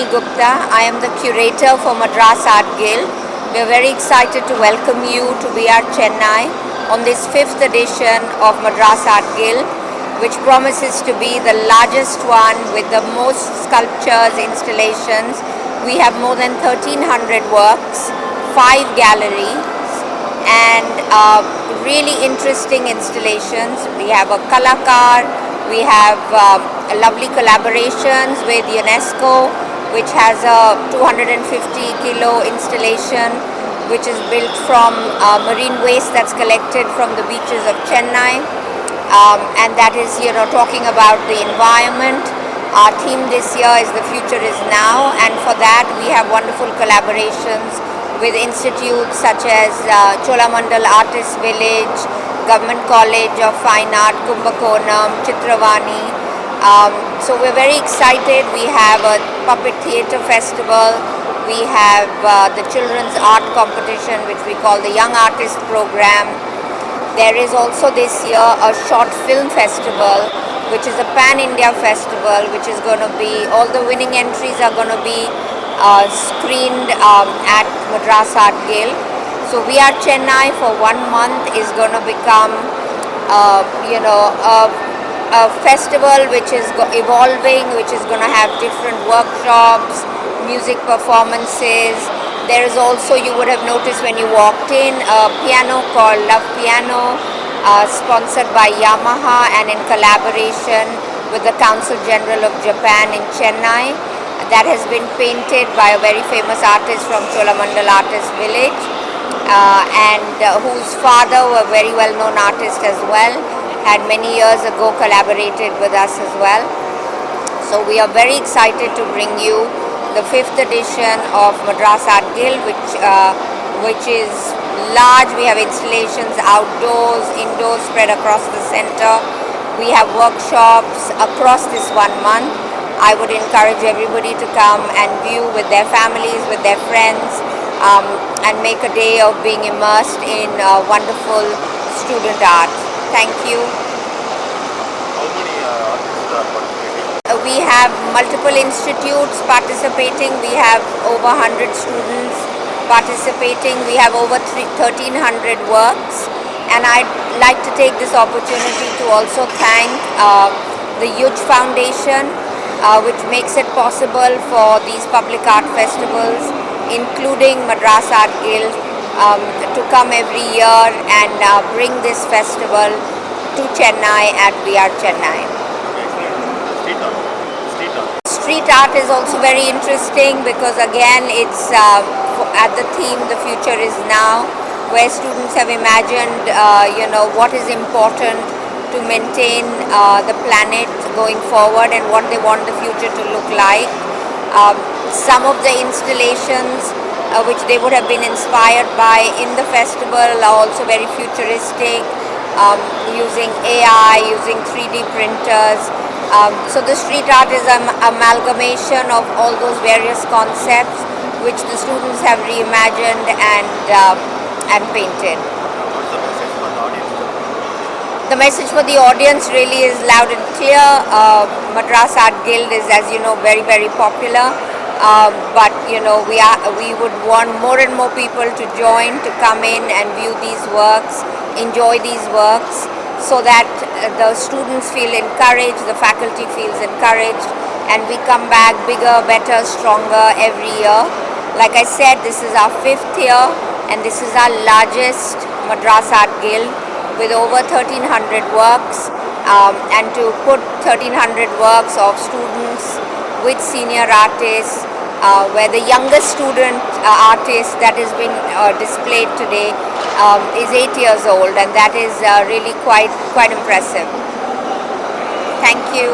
Shalini Gupta. I am the curator for Madras Art Guild. We are very excited to welcome you to VR Chennai on this 5th edition of Madras Art Guild, which promises to be the largest one with the most sculptures, installations. We have more than 1300 works, 5 galleries, and really interesting installations. We have a Kalakar, we have lovely collaborations with UNESCO, which has a 250 kilo installation, which is built from marine waste that's collected from the beaches of Chennai, and that is, talking about the environment. Our theme this year is The Future is Now, and for that we have wonderful collaborations with institutes such as Cholamandal Artist Village, Government College of Fine Art, Kumbakonam, Chitravani. So we're very excited. We have a puppet theatre festival. We have the children's art competition, which we call the Young Artist Program. There is also this year a short film festival, which is a pan-India festival, which is going to be, all the winning entries are going to be screened at Madras Art Guild. So VR Chennai for 1 month is going to become, a festival which is evolving, which is going to have different workshops, music performances. There is also, you would have noticed when you walked in, a piano called Love Piano, sponsored by Yamaha and in collaboration with the Council General of Japan in Chennai. That has been painted by a very famous artist from Cholamandal Artist Village, and whose father, a very well-known artist as well, had many years ago collaborated with us as well. So we are very excited to bring you the 5th edition of Madras Art Guild, which is large. We have installations outdoors, indoors, spread across the center. We have workshops across this 1 month. I would encourage everybody to come and view with their families, with their friends, and make a day of being immersed in wonderful student art. Thank you. How many artists are participating? We have multiple institutes participating. We have over 100 students participating. We have over 1,300 works. And I'd like to take this opportunity to also thank the Yuj Foundation, which makes it possible for these public art festivals, including Madras Art Guild, to come every year and bring this festival to Chennai at VR Chennai. Street art is also very interesting because again it's at the theme The Future is Now, where students have imagined what is important to maintain the planet going forward and what they want the future to look like. Some of the installations which they would have been inspired by in the festival are also very futuristic, using AI, using 3D printers. So the street art is an amalgamation of all those various concepts which the students have reimagined and painted. What's the message for the audience? The message for the audience really is loud and clear. Madras Art Guild is, as you know, very, very popular. But we would want more and more people to join, to come in and view these works, enjoy these works, so that the students feel encouraged, the faculty feels encouraged, and we come back bigger, better, stronger every year. Like I said, this is our 5th year, and this is our largest Madras Art Guild with over 1,300 works, and to put 1,300 works of students with senior artists, where the youngest student artist that has been displayed today is 8 years old, and that is really quite impressive. Thank you.